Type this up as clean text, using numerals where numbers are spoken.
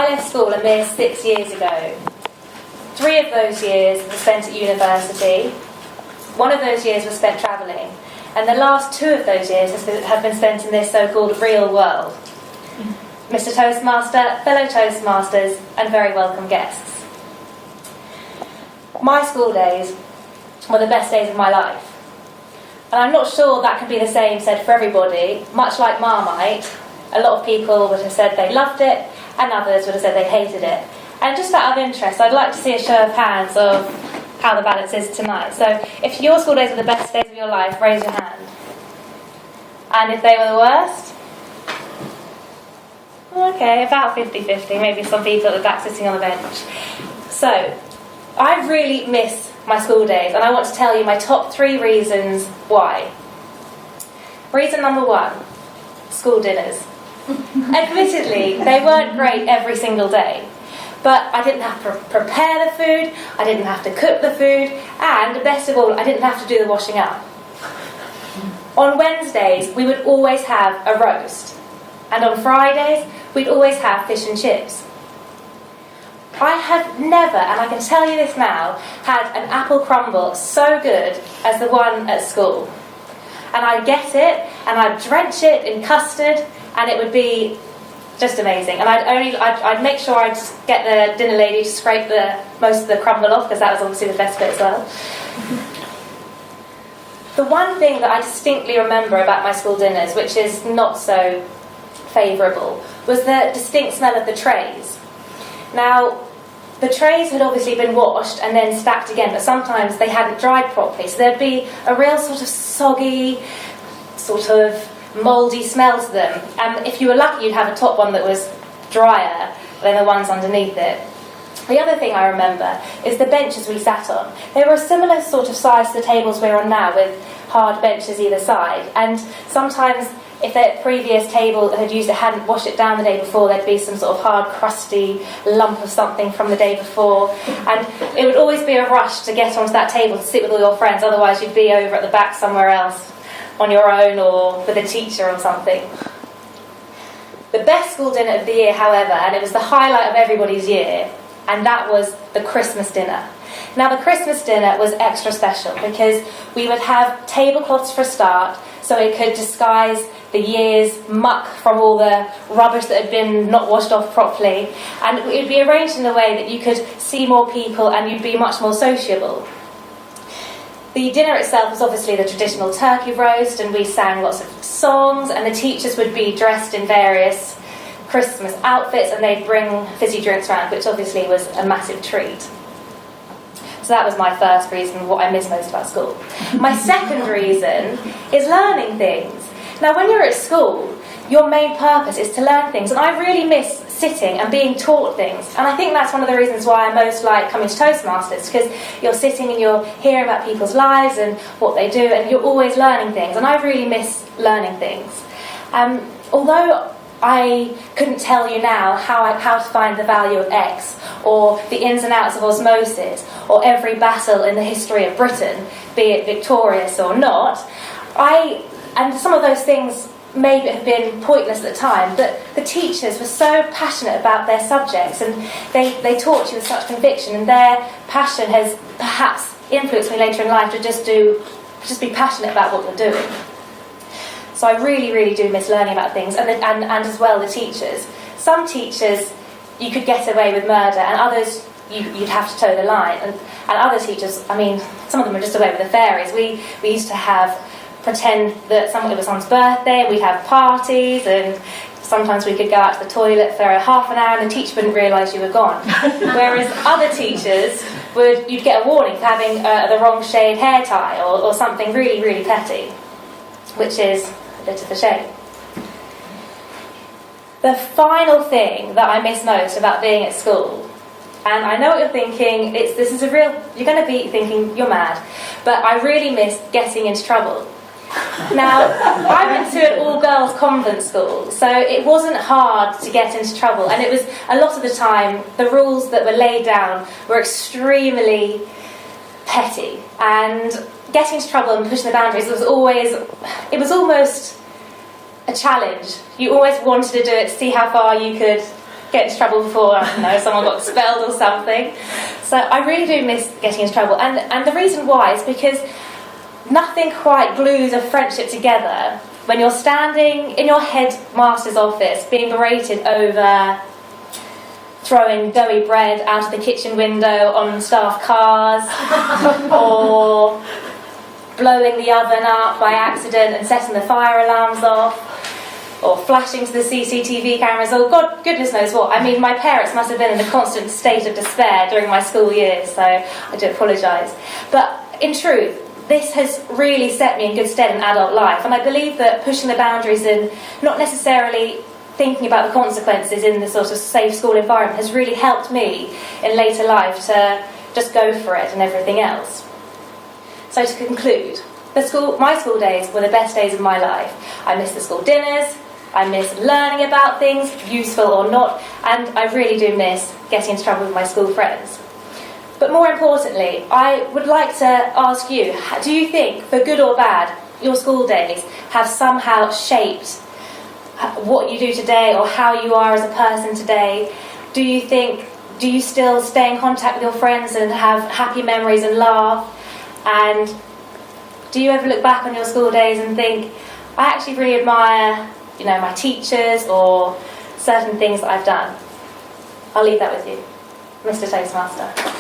I left school a mere 6 years ago. 3 of those years were spent at university. 1 of those years was spent travelling. And the last 2 of those years have been spent in this so-called real world. Mr. Toastmaster, fellow Toastmasters, and very welcome guests. My school days were the best days of my life. And I'm not sure that could be the same said for everybody. Much like Marmite, a lot of people would have said they loved it, and others would have said they hated it. And just out of interest, I'd like to see a show of hands of how the balance is tonight. So if your school days were the best days of your life, raise your hand. And if they were the worst? Okay, about 50-50, maybe some people at the back sitting on the bench. So, I really miss my school days, and I want to tell you my top 3 reasons why. Reason number 1, school dinners. Admittedly, they weren't great every single day, but I didn't have to prepare the food, I didn't have to cook the food, and best of all, I didn't have to do the washing up. On Wednesdays, we would always have a roast, and on Fridays, we'd always have fish and chips. I have never, and I can tell you this now, had an apple crumble so good as the one at school. And I'd get it, and I'd drench it in custard, and it would be just amazing. And I'd make sure I'd get the dinner lady to scrape most of the crumble off, because that was obviously the best bit as well. The one thing that I distinctly remember about my school dinners, which is not so favourable, was the distinct smell of the trays. Now, the trays had obviously been washed and then stacked again, but sometimes they hadn't dried properly, so there'd be a real sort of soggy, sort of mouldy smell to them. And if you were lucky, you'd have a top one that was drier than the ones underneath it. The other thing I remember is the benches we sat on. They were a similar sort of size to the tables we're on now, with hard benches either side. And sometimes, if the previous table that had used it hadn't washed it down the day before, there'd be some sort of hard, crusty lump of something from the day before. And it would always be a rush to get onto that table to sit with all your friends, otherwise you'd be over at the back somewhere else, on your own or with a teacher or something. The best school dinner of the year, however, and it was the highlight of everybody's year, and that was the Christmas dinner. Now, the Christmas dinner was extra special because we would have tablecloths for a start, so it could disguise the year's muck from all the rubbish that had been not washed off properly, and it would be arranged in a way that you could see more people and you'd be much more sociable. The dinner itself was obviously the traditional turkey roast, and we sang lots of songs, and the teachers would be dressed in various Christmas outfits, and they'd bring fizzy drinks around, which obviously was a massive treat. So that was my first reason, what I miss most about school. My second reason is learning things. Now, when you're at school, your main purpose is to learn things, and I really miss sitting and being taught things. And I think that's one of the reasons why I most like coming to Toastmasters, because you're sitting and you're hearing about people's lives and what they do, and you're always learning things, and I really miss learning things. Although I couldn't tell you now how to find the value of X, or the ins and outs of osmosis, or every battle in the history of Britain, be it victorious or not, and some of those things maybe have been pointless at the time, but the teachers were so passionate about their subjects, and they taught you with such conviction, and their passion has perhaps influenced me later in life to just be passionate about what you're doing. So I really, really do miss learning about things, and as well the teachers. Some teachers you could get away with murder, and others you'd have to toe the line. And other teachers, I mean, some of them are just away with the fairies. We used to pretend that it was someone's birthday, and we'd have parties, and sometimes we could go out to the toilet for half an hour, and the teacher wouldn't realise you were gone. Whereas other teachers you'd get a warning for having the wrong shade hair tie, or something really, really petty, which is a bit of a shame. The final thing that I miss most about being at school, and I know what you're thinking, you're going to be thinking you're mad, but I really miss getting into trouble. Now, I went to an all-girls convent school, so it wasn't hard to get into trouble, and it was, a lot of the time, the rules that were laid down were extremely petty, and getting into trouble and pushing the boundaries was almost a challenge. You always wanted to do it to see how far you could get into trouble before, I don't know, someone got expelled or something. So I really do miss getting into trouble. And the reason why is because nothing quite glues a friendship together when you're standing in your headmaster's office being berated over throwing doughy bread out of the kitchen window on staff cars, or blowing the oven up by accident and setting the fire alarms off, or flashing to the CCTV cameras, or God, goodness knows what. I mean, my parents must have been in a constant state of despair during my school years, so I do apologise. But in truth, this has really set me in good stead in adult life, and I believe that pushing the boundaries and not necessarily thinking about the consequences in this sort of safe school environment has really helped me in later life to just go for it and everything else. So to conclude, my school days were the best days of my life. I miss the school dinners, I miss learning about things, useful or not, and I really do miss getting into trouble with my school friends. But more importantly, I would like to ask you, do you think, for good or bad, your school days have somehow shaped what you do today or how you are as a person today? Do you still stay in contact with your friends and have happy memories and laugh? And do you ever look back on your school days and think, I actually really admire, my teachers or certain things that I've done? I'll leave that with you, Mr. Toastmaster.